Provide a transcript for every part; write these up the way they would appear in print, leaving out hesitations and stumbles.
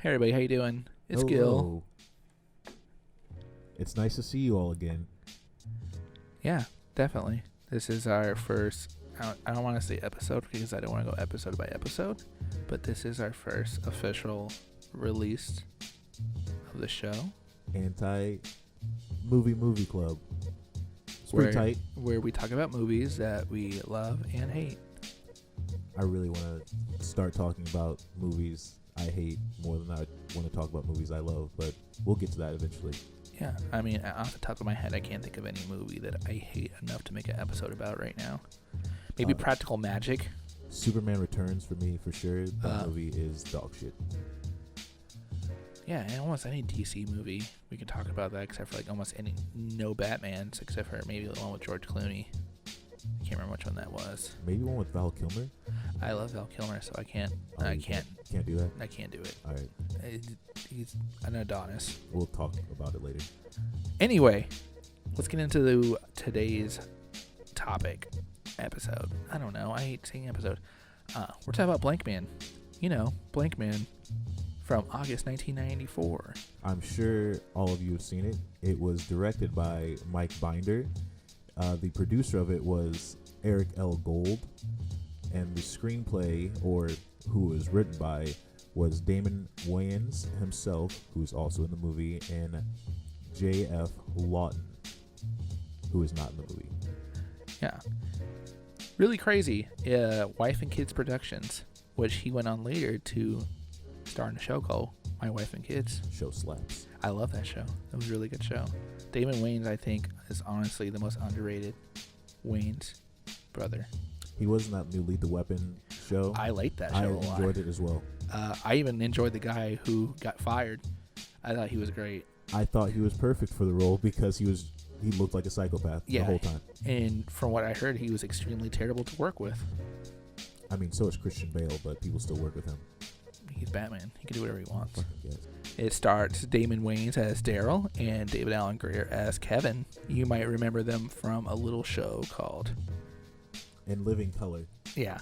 Hey everybody, how you doing? It's Hello. Gil. It's nice to see you all again. Yeah, definitely. This is our first, I don't want to say episode because I don't want to go episode by episode, but this is our first official release of the show. Movie club. It's pretty tight. Where we talk about movies that we love and hate. I really want to start talking about movies I hate more than I want to talk about movies I love, but we'll get to that eventually. Yeah, I mean, off the top of my head, I can't think of any movie that I hate enough to make an episode about right now. Maybe Practical Magic. Superman Returns for me, for sure. That movie is dog shit. Yeah, and almost any DC movie, we can talk about that, except for like almost any, no Batmans, except for maybe the one with George Clooney. I can't remember which one that was. Maybe one with Val Kilmer? I love Val Kilmer, so I can't. Can't do that? I can't do it. All right. He's an Adonis. We'll talk about it later. Anyway, let's get into today's topic episode. I don't know. I hate saying episode. We're talking about Blankman. You know, Blankman from August 1994. I'm sure all of you have seen it. It was directed by Mike Binder. The producer of it was Eric L. Gold. And the screenplay, or who it was written by, was Damon Wayans himself, who's also in the movie, and J.F. Lawton, who is not in the movie. Yeah. Really crazy. Wife and Kids Productions, which he went on later to star in a show called My Wife and Kids. Show slaps. I love that show. It was a really good show. Damon Wayans, I think, is honestly the most underrated Wayans brother. He was in that new Lethal Weapon show. I liked that show a lot. I enjoyed it as well. I even enjoyed the guy who got fired. I thought he was great. I thought he was perfect for the role because he looked like a psychopath the whole time. And from what I heard, he was extremely terrible to work with. I mean, so is Christian Bale, but people still work with him. He's Batman. He can do whatever he wants. Yes. It stars Damon Wayans as Daryl and David Alan Grier as Kevin. You might remember them from a little show called In Living Color. Yeah.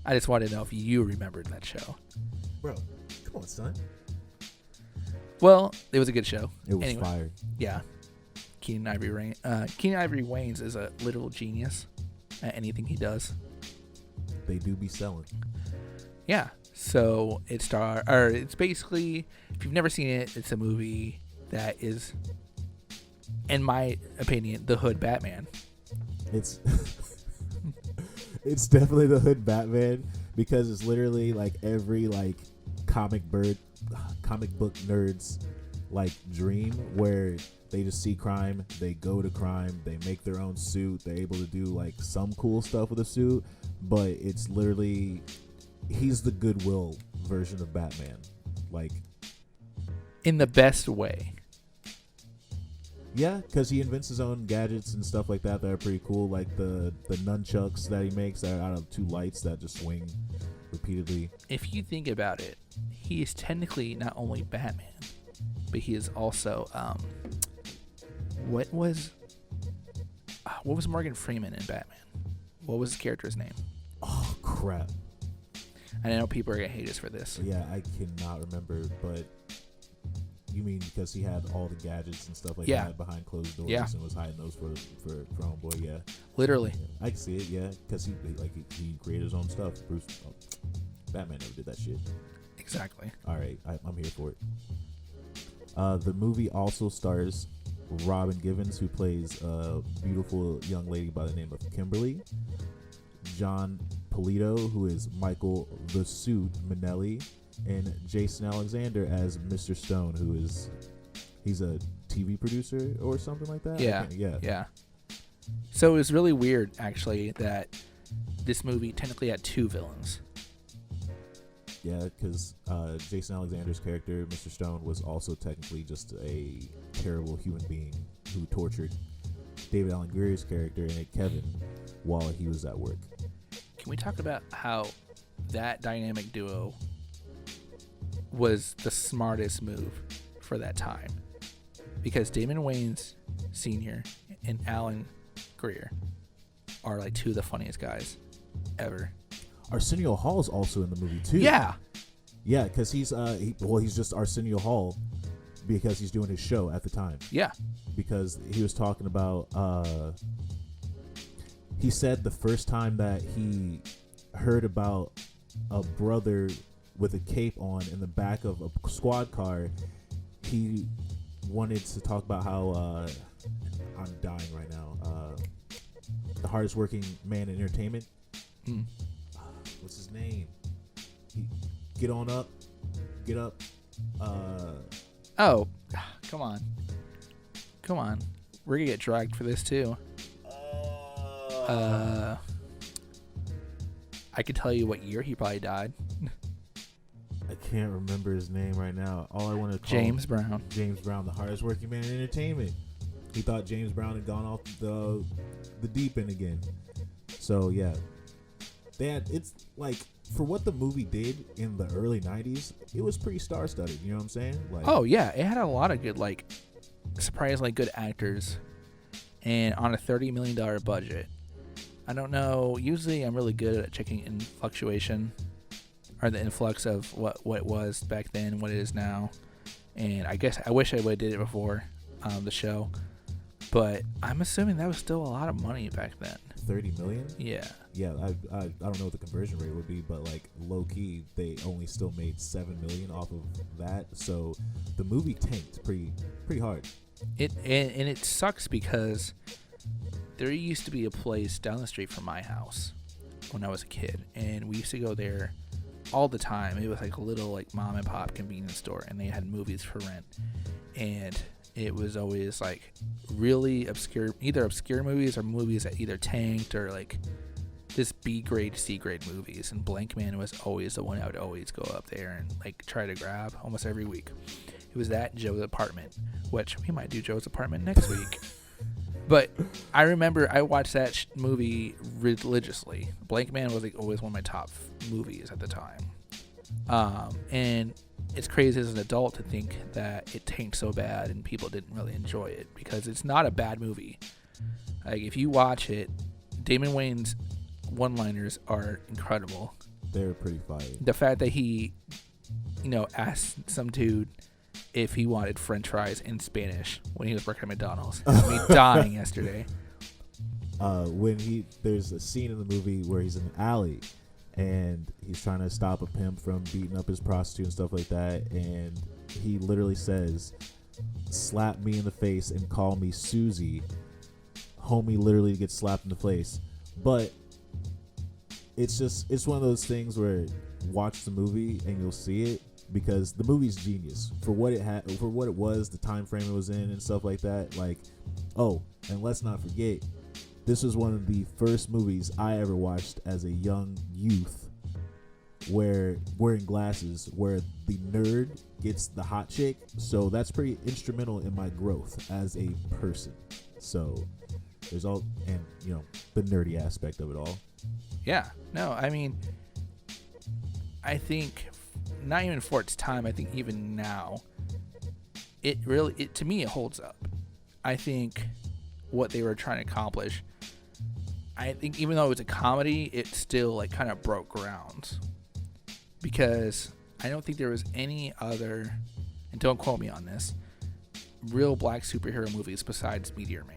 I just wanted to know if you remembered that show. Bro, come on, son. Well, it was a good show. It was fire. Yeah. Keenan Ivory Wayans is a literal genius at anything he does. They do be selling. Yeah. So it's basically, if you've never seen it, it's a movie that is, in my opinion, the Hood Batman. It's definitely the Hood Batman because it's literally like every like comic book nerd's like dream where they just see crime, they go to crime, they make their own suit, they're able to do like some cool stuff with a suit, but it's literally he's the Goodwill version of Batman, like in the best way. Yeah, because he invents his own gadgets and stuff like that are pretty cool, like the nunchucks that he makes that are out of two lights that just swing repeatedly. If you think about it, he is technically not only Batman, but he is also what was Morgan Freeman in Batman? What was his character's name? Oh crap! I know people are gonna hate us for this. Yeah, I cannot remember, but. You mean because he had all the gadgets and stuff like that behind closed doors and was hiding those for Homeboy? Yeah, literally. Yeah. I can see it. Yeah, because he created his own stuff. Batman never did that shit. Exactly. All right, I'm here for it. The movie also stars Robin Givens, who plays a beautiful young lady by the name of Kimberly. John Polito, who is Michael the Suit Minnelli. And Jason Alexander as Mr. Stone, he's a TV producer or something like that. Yeah. So it was really weird, actually, that this movie technically had two villains. Yeah, because Jason Alexander's character, Mr. Stone, was also technically just a terrible human being who tortured David Alan Grier's character, Kevin, while he was at work. Can we talk about how that dynamic duo was the smartest move for that time? Because Damon Wayans Sr. and Alan Grier are like two of the funniest guys ever. Arsenio Hall is also in the movie too. Yeah. Yeah, because he's just Arsenio Hall because he's doing his show at the time. Yeah. Because he was talking about he said the first time that he heard about a brother with a cape on in the back of a squad car, he wanted to talk about how I'm dying right now. The hardest working man in entertainment. What's his name? Get up. Oh, come on. We're gonna get dragged for this too. I could tell you what year he probably died. I can't remember his name right now. All I want to call James Brown. James Brown, the hardest working man in entertainment. He thought James Brown had gone off the deep end again. So yeah, it's like, for what the movie did in the early 90s, it was pretty star-studded. You know what I'm saying? Like, oh yeah, it had a lot of good, like, surprisingly good actors, and on a $30 million budget. I don't know. Usually, I'm really good at checking in fluctuation, or the influx of what it was back then, what it is now. And I guess I wish I would have did it before the show, but I'm assuming that was still a lot of money back then. 30 million? Yeah. Yeah, I don't know what the conversion rate would be, but like low key, they only still made 7 million off of that. So the movie tanked pretty hard. And it sucks because there used to be a place down the street from my house when I was a kid, and we used to go there all the time. It was like a little like mom and pop convenience store, and they had movies for rent, and it was always like really obscure movies or movies that either tanked or like just B grade, C grade movies. And Blankman was always the one I would always go up there and like try to grab almost every week. It was that, Joe's Apartment, which we might do Joe's Apartment next week. But I remember I watched that movie religiously. Blankman was like always one of my top movies at the time. And it's crazy as an adult to think that it tanked so bad and people didn't really enjoy it, because it's not a bad movie. Like, if you watch it, Damon Wayans' one-liners are incredible. They're pretty fire. The fact that he, asked some dude if he wanted French fries in Spanish when he was working at McDonald's. Had me dying yesterday. There's a scene in the movie where he's in an alley and he's trying to stop a pimp from beating up his prostitute and stuff like that, and he literally says, "Slap me in the face and call me Susie." Homie literally gets slapped in the face. But it's one of those things where watch the movie and you'll see it, because the movie's genius for what it was, the time frame it was in and stuff like that. Like, oh, and let's not forget, this was one of the first movies I ever watched as a young youth where wearing glasses, where the nerd gets the hot chick. So that's pretty instrumental in my growth as a person. So there's all, and the nerdy aspect of it all. Yeah. No, I mean, I think not even for its time, I think even now, to me, it holds up. I think what they were trying to accomplish, I think even though it was a comedy, it still like kind of broke ground, because I don't think there was any other, and don't quote me on this, real black superhero movies besides Meteor Man.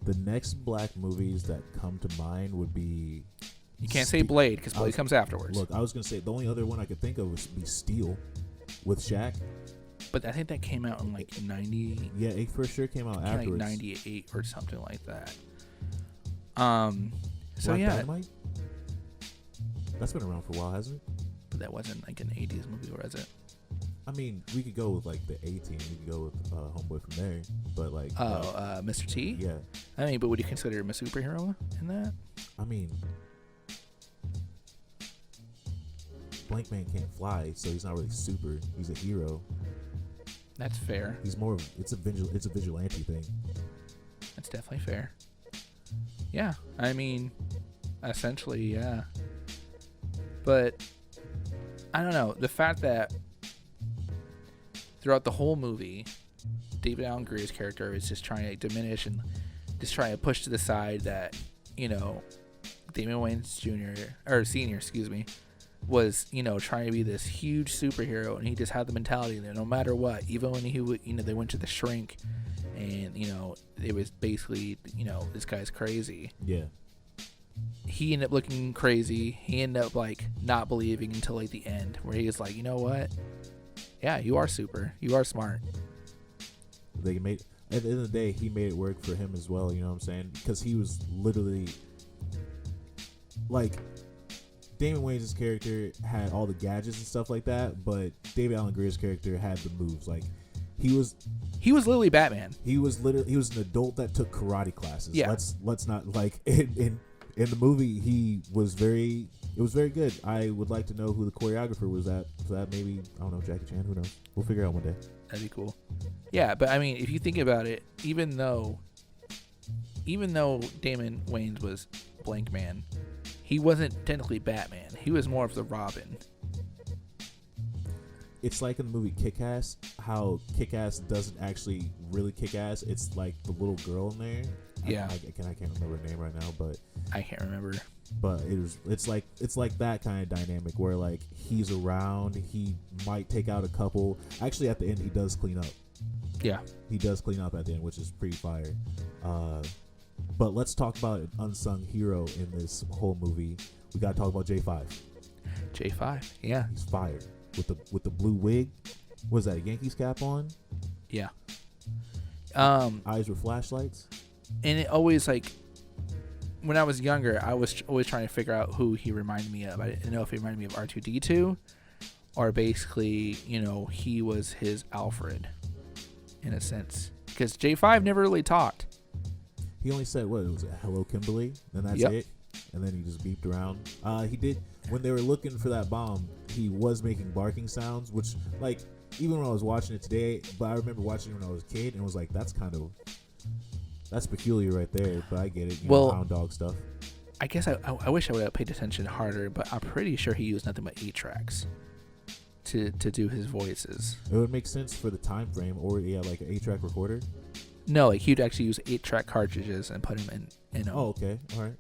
The next black movies that come to mind would be... You can't say Blade, because Blade comes afterwards. Look, I was going to say, the only other one I could think of would be Steel with Shaq. But I think that came out in like 90... Yeah, it for sure came out afterwards. Like 98 or something like that. So Black yeah. Dynamite? That's been around for a while, hasn't it? But that wasn't like an 80s movie, or is it? I mean, we could go with like the A-Team. We could go with Homeboy from there. But like... Mr. T? Yeah. I mean, but would you consider him a superhero in that? I mean... Blankman can't fly, so he's not really super. He's a hero. That's fair. He's more of... It's a vigilante thing. That's definitely fair. Yeah. I mean, essentially, yeah. But... I don't know. The fact that throughout the whole movie, David Alan Grier's character is just trying to diminish and just trying to push to the side that, Damon Wayans Sr., was, trying to be this huge superhero, and he just had the mentality that no matter what, even when he would, they went to the shrink, and it was basically, this guy's crazy. Yeah. He ended up looking crazy. He ended up like not believing until like the end, where he was like, you know what? Yeah, you are super. You are smart. They made at the end of the day, he made it work for him as well. You know what I'm saying? Because he was literally like, Damon Wayans' character had all the gadgets and stuff like that, but David Alan Grier's character had the moves. Like, he was literally Batman. He was an adult that took karate classes. Yeah. Let's not, like, in the movie it was very good. I would like to know who the choreographer was at. So that maybe, I don't know, Jackie Chan, who knows? We'll figure it out one day. That'd be cool. Yeah, but I mean, if you think about it, even though Damon Wayans was Blankman, he wasn't technically Batman. He was more of the Robin. It's like in the movie Kick-Ass, how Kick-Ass doesn't actually really kick ass. It's like the little girl in there. Yeah. I can't remember her name right now, but I can't remember. But it's like that kind of dynamic where, like, he's around, he might take out a couple. Actually, at the end, he does clean up. Yeah. He does clean up at the end, which is pretty fire. But let's talk about an unsung hero in this whole movie. We gotta talk about J5. J5, yeah. He's fired with the blue wig. Was that a Yankees cap on? Yeah. Eyes were flashlights. And it always, like, when I was younger, I was always trying to figure out who he reminded me of. I didn't know if he reminded me of R2-D2 or basically, he was his Alfred in a sense. Because J5 never really talked. He only said, what, was it, hello, Kimberly? And that's it. And then he just beeped around. He did, when they were looking for that bomb, he was making barking sounds, which, like, even when I was watching it today, but I remember watching it when I was a kid and was like, that's peculiar right there, but I get it. Hound dog stuff. I guess I wish I would have paid attention harder, but I'm pretty sure he used nothing but 8 tracks to do his voices. It would make sense for the time frame, or like an 8-track recorder. No, like he'd actually use 8-track cartridges and put them in them. Oh, okay, all right.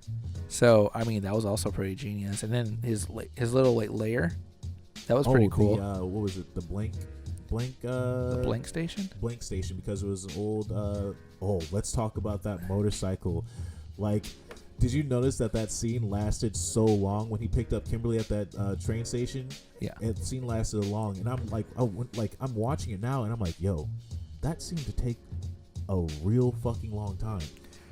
So I mean, that was also pretty genius. And then his little like layer, that was pretty cool. What was it? The blank. The blank station. Blank station, because it was an old. Let's talk about that motorcycle. Like, did you notice that scene lasted so long when he picked up Kimberly at that train station? Yeah. That scene lasted long, and I'm like, I'm watching it now, and I'm like, yo, that seemed to take a real fucking long time.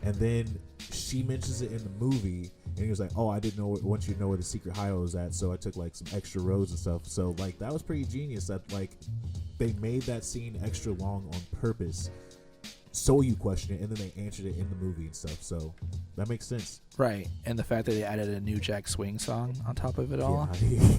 And then she mentions it in the movie, and he was like, oh, I didn't know, once you know where the secret highway was at, so I took like some extra roads and stuff. So like that was pretty genius that like they made that scene extra long on purpose, so you question it, and then they answered it in the movie and stuff. So that makes sense. Right. And the fact that they added a new Jack Swing song on top of it all. Yeah.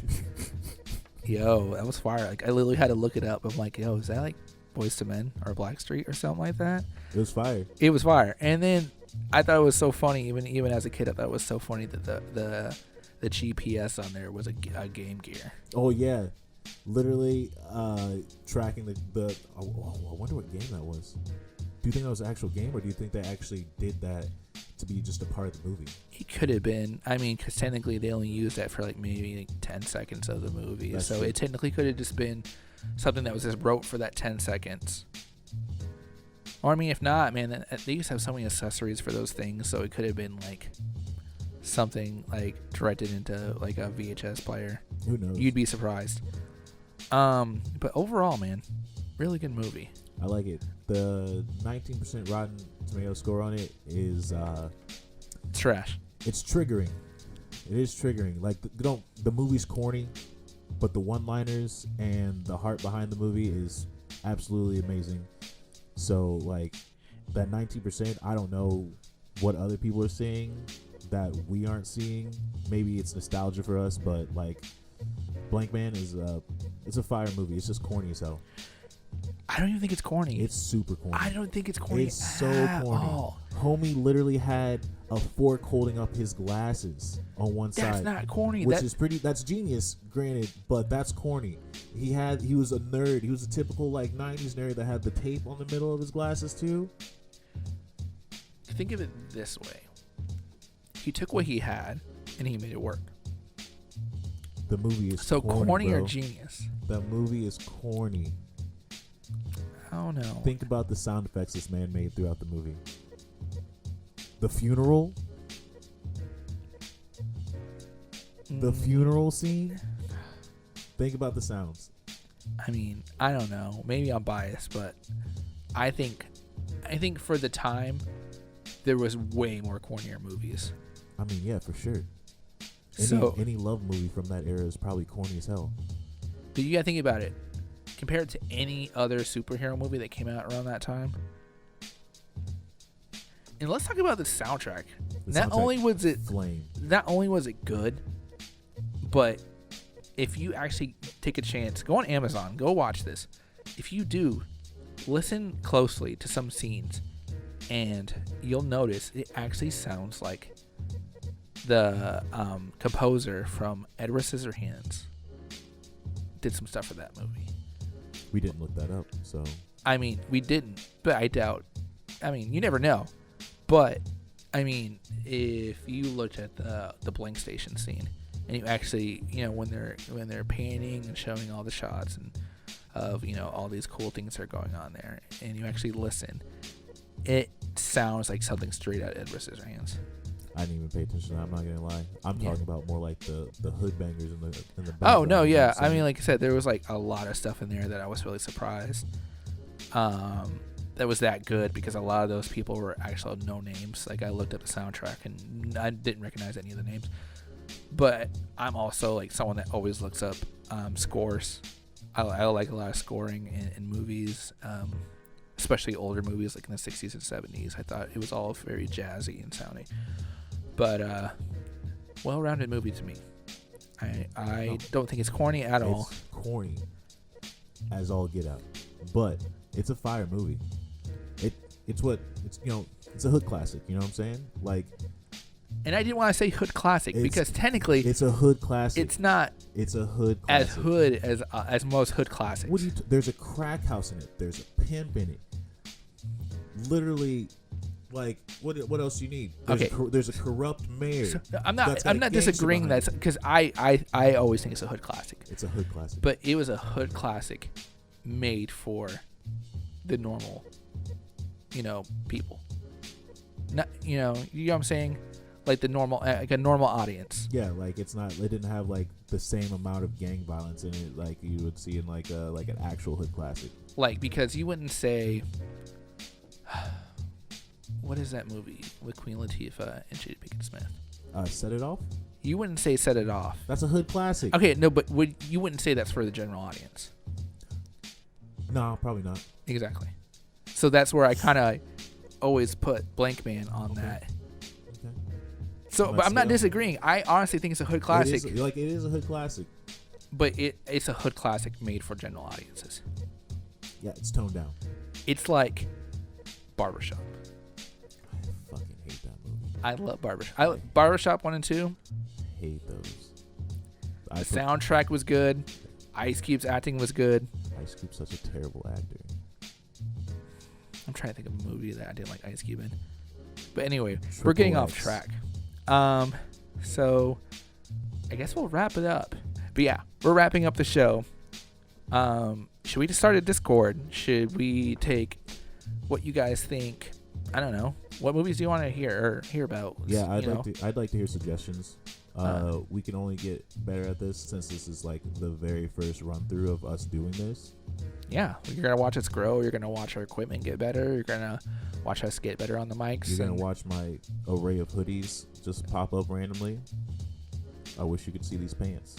Yo, that was fire. Like I literally had to look it up. I'm like, yo, is that like Boyz II Men or Blackstreet or something like that? It was fire. It was fire. And then I thought it was so funny, even as a kid, I thought it was so funny that the GPS on there was a Game Gear. Oh yeah, literally tracking the I wonder what game that was. Do you think that was an actual game, or do you think they actually did that to be just a part of the movie? It could have been. I mean, because technically they only used that for like maybe like 10 seconds of the movie. That's so true. It technically could have just been something that was just wrote for that 10 seconds. Or I mean, if not, man, they used to have so many accessories for those things, so it could have been like something like directed into like a VHS player. Who knows? You'd be surprised. But overall, man, really good movie. I like it. The 19% Rotten Tomato score on it is It's trash. It's triggering. It is triggering. Like the movie's corny, but the one-liners and the heart behind the movie is absolutely amazing. So like that 19%, I don't know what other people are seeing that we aren't seeing. Maybe it's nostalgia for us, but like Blankman is it's a fire movie. It's just corny as hell. I don't even think it's corny. It's super corny. I don't think it's corny. It's so at corny. all. Homie literally had a fork holding up his glasses on one side. That's not corny. Which is pretty. That's genius, granted, but that's corny. He was a nerd. He was a typical like 90s nerd that had the tape on the middle of his glasses too. Think of it this way. He took what he had and he made it work. The movie is so corny bro. or genius? That movie is corny. I don't know. Think about the sound effects this man made throughout the movie. The funeral. The funeral scene. Think about the sounds. I mean, I don't know. Maybe I'm biased, but I think for the time, there was way more cornier movies. I mean, yeah, for sure. Any love movie from that era is probably corny as hell. But you gotta think about it. Compared to any other superhero movie that came out around that time. And let's talk about the soundtrack. Not only was it good, but if you actually take a chance, go on Amazon, go watch this. If you do, listen closely to some scenes, and you'll notice it actually sounds like the composer from Edward Scissorhands did some stuff for that movie. We didn't look that up, so. I mean, we didn't, but I doubt. I mean, you never know. But I mean, if you looked at the Blank Station scene, and you actually, when they're painting and showing all the shots and of all these cool things that are going on there, and you actually listen, it sounds like something straight out of Edward Scissorhands. I didn't even pay attention. I'm not gonna lie. I'm talking about more like the hood bangers in the background. Oh no, yeah. I mean, like I said, there was like a lot of stuff in there that I was really surprised. That was that good, because a lot of those people were actual no names. Like, I looked up the soundtrack and I didn't recognize any of the names. But I'm also like someone that always looks up scores. I like a lot of scoring in movies, especially older movies like in the 60s and 70s. I thought it was all very jazzy and sounding. But well-rounded movie to me. I don't think it's corny at all. It's corny as all get out, but it's a fire movie. It's a hood classic. You know what I'm saying? Like, and I didn't want to say hood classic because technically it's a hood classic. It's not. It's a hood classic. As hood as most hood classics. There's a crack house in it. There's a pimp in it. Literally, like, what else you need? There's a corrupt mayor. So, I'm not disagreeing that, because I always think it's a hood classic. It's a hood classic. But it was a hood classic made for the normal, people. Not, you know what I'm saying? Like the normal, like a normal audience. Yeah, like it didn't have like the same amount of gang violence in it like you would see in like an actual hood classic. Like, because you wouldn't say, what is that movie with Queen Latifah and Jada Pinkett Smith? Set It Off? You wouldn't say Set It Off. That's a hood classic. Okay, no, but you wouldn't say that's for the general audience. No, probably not. Exactly. So that's where I kind of always put Blankman on that. Okay. So, but I'm not disagreeing. I honestly think it's a hood classic. It is a hood classic. But it's a hood classic made for general audiences. Yeah, it's toned down. It's like Barbershop. I fucking hate that movie. I love Barbershop. Barbershop 1 and 2. I hate those. The soundtrack was good. Ice Cube's acting was good. Ice Cube's such a terrible actor. I'm trying to think of a movie that I didn't like Ice Cube in. But anyway, we're getting off track. So I guess we'll wrap it up. But yeah, we're wrapping up the show. Should we just start a Discord? Should we take what you guys think? I don't know. What movies do you want to hear about? Yeah, I'd like to hear suggestions. We can only get better at this since this is like the very first run through of us doing this. Yeah, you're gonna watch us grow. You're gonna watch our equipment get better. You're gonna watch us get better on the mics. You're gonna watch my array of hoodies just pop up randomly. I wish you could see these pants.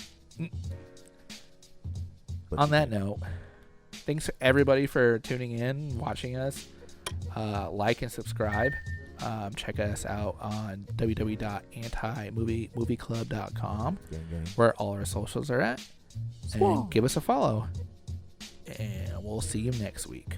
On that note, thanks everybody for tuning in, watching us. Like and subscribe. Check us out on www.antimoviemovieclub.com, where all our socials are at. And give us a follow. And we'll see you next week.